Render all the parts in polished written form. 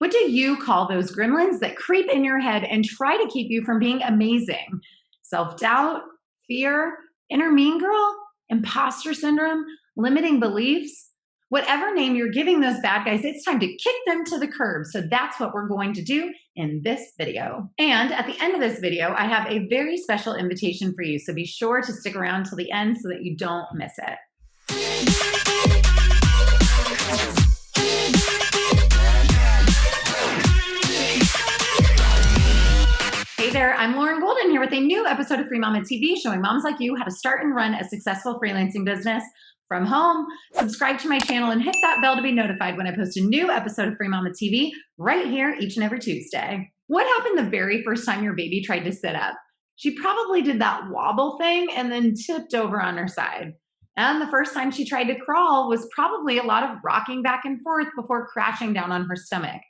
What do you call those gremlins that creep in your head and try to keep you from being amazing? Self-doubt, fear, inner mean girl, imposter syndrome, limiting beliefs? Whatever name you're giving those bad guys, it's time to kick them to the curb. So that's what we're going to do in this video. And at the end of this video, I have a very special invitation for you. So be sure to stick around till the end so that you don't miss it. Hey there, I'm Lauren Golden here with a new episode of Free Mama TV showing moms like you how to start and run a successful freelancing business from home. Subscribe to my channel and hit that bell to be notified when I post a new episode of Free Mama TV right here each and every Tuesday. What happened the very first time your baby tried to sit up? She probably did that wobble thing and then tipped over on her side. And the first time she tried to crawl was probably a lot of rocking back and forth before crashing down on her stomach.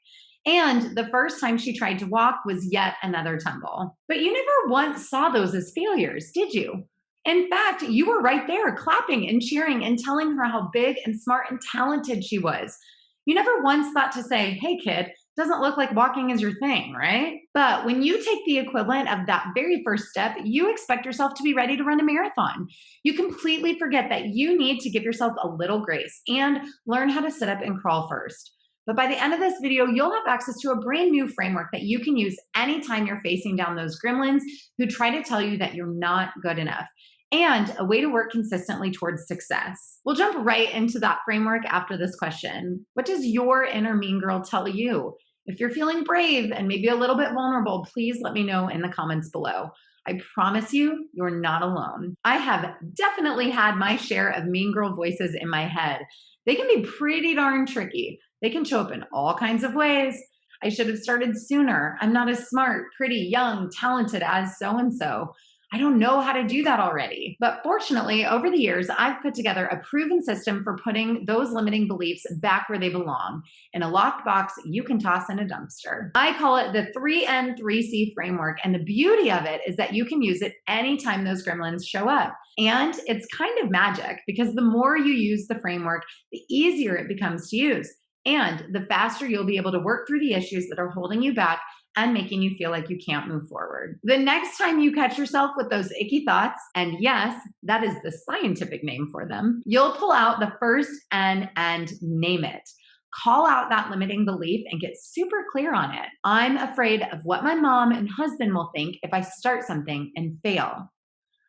And the first time she tried to walk was yet another tumble. But you never once saw those as failures, did you? In fact, you were right there clapping and cheering and telling her how big and smart and talented she was. You never once thought to say, hey kid, doesn't look like walking is your thing, right? But when you take the equivalent of that very first step, you expect yourself to be ready to run a marathon. You completely forget that you need to give yourself a little grace and learn how to sit up and crawl first. But by the end of this video, you'll have access to a brand new framework that you can use anytime you're facing down those gremlins who try to tell you that you're not good enough, and a way to work consistently towards success. We'll jump right into that framework after this question. What does your inner mean girl tell you? If you're feeling brave and maybe a little bit vulnerable, please let me know in the comments below. I promise you, you're not alone. I have definitely had my share of mean girl voices in my head. They can be pretty darn tricky. They can show up in all kinds of ways. I should have started sooner. I'm not as smart, pretty, young, talented as so-and-so. I don't know how to do that already. But fortunately, over the years, I've put together a proven system for putting those limiting beliefs back where they belong, in a locked box you can toss in a dumpster. I call it the 3N3C framework, and the beauty of it is that you can use it anytime those gremlins show up. And it's kind of magic, because the more you use the framework, the easier it becomes to use. And the faster you'll be able to work through the issues that are holding you back and making you feel like you can't move forward. The next time you catch yourself with those icky thoughts, and yes, that is the scientific name for them, you'll pull out the first N and name it. Call out that limiting belief and get super clear on it. I'm afraid of what my mom and husband will think if I start something and fail.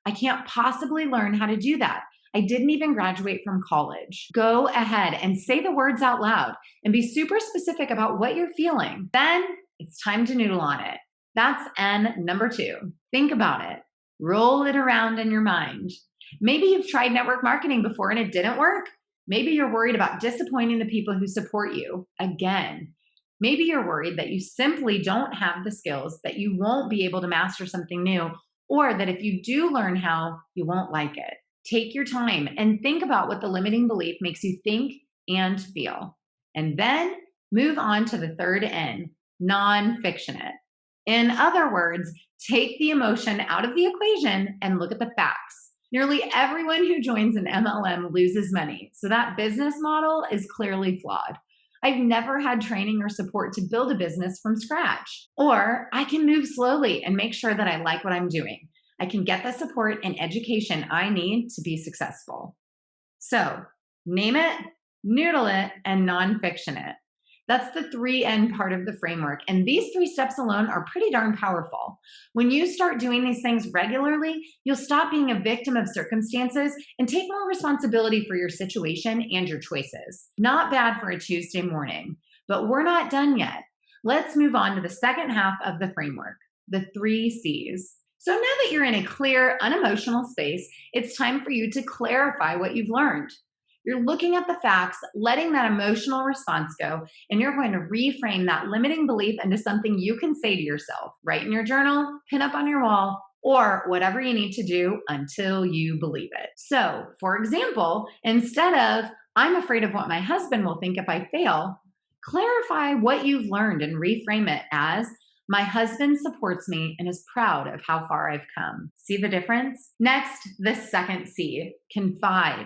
I can't possibly learn how to do that. I didn't even graduate from college. Go ahead and say the words out loud and be super specific about what you're feeling. Then it's time to noodle on it. That's N number 2. Think about it. Roll it around in your mind. Maybe you've tried network marketing before and it didn't work. Maybe you're worried about disappointing the people who support you again. Maybe you're worried that you simply don't have the skills, that you won't be able to master something new, or that if you do learn how, you won't like it. Take your time and think about what the limiting belief makes you think and feel. And then move on to the third N, non-fiction it. In other words, take the emotion out of the equation and look at the facts. Nearly everyone who joins an MLM loses money, so that business model is clearly flawed. I've never had training or support to build a business from scratch. Or I can move slowly and make sure that I like what I'm doing. I can get the support and education I need to be successful. So name it, noodle it, and non-fiction it. That's the 3N part of the framework. And these 3 steps alone are pretty darn powerful. When you start doing these things regularly, you'll stop being a victim of circumstances and take more responsibility for your situation and your choices. Not bad for a Tuesday morning, but we're not done yet. Let's move on to the second half of the framework, the 3 C's. So now that you're in a clear, unemotional space, it's time for you to clarify what you've learned. You're looking at the facts, letting that emotional response go, and you're going to reframe that limiting belief into something you can say to yourself. Write in your journal, pin up on your wall, or whatever you need to do until you believe it. So, for example, instead of, I'm afraid of what my husband will think if I fail, clarify what you've learned and reframe it as, my husband supports me and is proud of how far I've come. See the difference? Next, the second C, confide.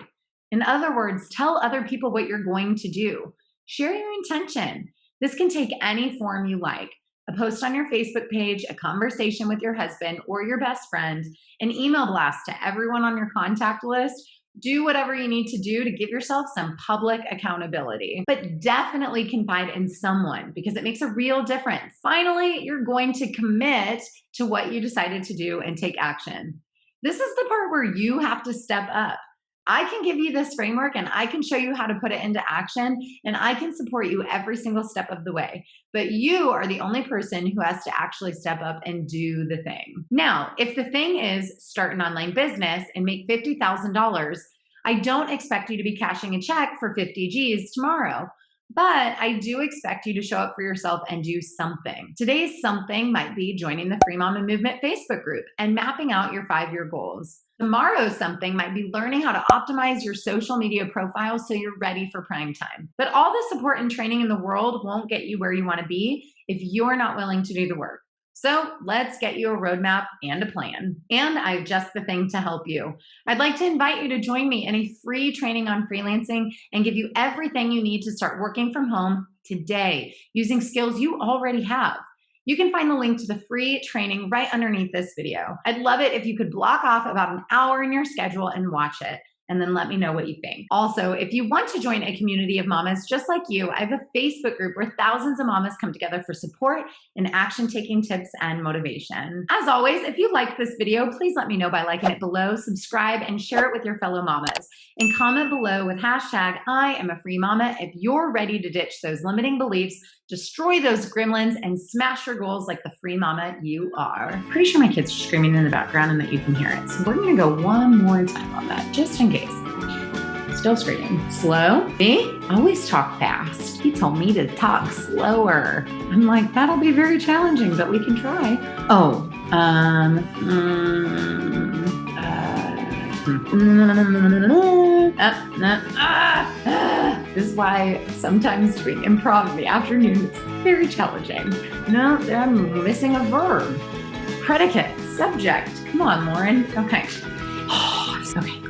In other words, tell other people what you're going to do. Share your intention. This can take any form you like: a post on your Facebook page, a conversation with your husband or your best friend, an email blast to everyone on your contact list. Do whatever you need to do to give yourself some public accountability, but definitely confide in someone because it makes a real difference. Finally, you're going to commit to what you decided to do and take action. This is the part where you have to step up. I can give you this framework and I can show you how to put it into action, and I can support you every single step of the way. But you are the only person who has to actually step up and do the thing. Now, if the thing is start an online business and make $50,000, I don't expect you to be cashing a check for 50 G's tomorrow. But I do expect you to show up for yourself and do something. Today's something might be joining the Free Mama Movement Facebook group and mapping out your 5-year goals. Tomorrow's something might be learning how to optimize your social media profile so you're ready for prime time. But all the support and training in the world won't get you where you want to be if you're not willing to do the work. So let's get you a roadmap and a plan. And I have just the thing to help you. I'd like to invite you to join me in a free training on freelancing and give you everything you need to start working from home today using skills you already have. You can find the link to the free training right underneath this video. I'd love it if you could block off about an hour in your schedule and watch it, and then let me know what you think. Also, if you want to join a community of mamas just like you, I have a Facebook group where thousands of mamas come together for support and action-taking tips and motivation. As always, if you liked this video, please let me know by liking it below, subscribe, and share it with your fellow mamas. And comment below with hashtag I am a free mama if you're ready to ditch those limiting beliefs, destroy those gremlins, and smash your goals like the free mama you are. Pretty sure my kids are screaming in the background and that you can hear it. So we're gonna go one more time on that, just in case. Still screaming. Slow? Me? I always talk fast. He told me to talk slower. I'm like, that'll be very challenging, but we can try. Oh, this is why sometimes doing improv in the afternoon is very challenging. No, I'm missing a verb. Predicate, subject. Come on, Lauren. Okay. Okay.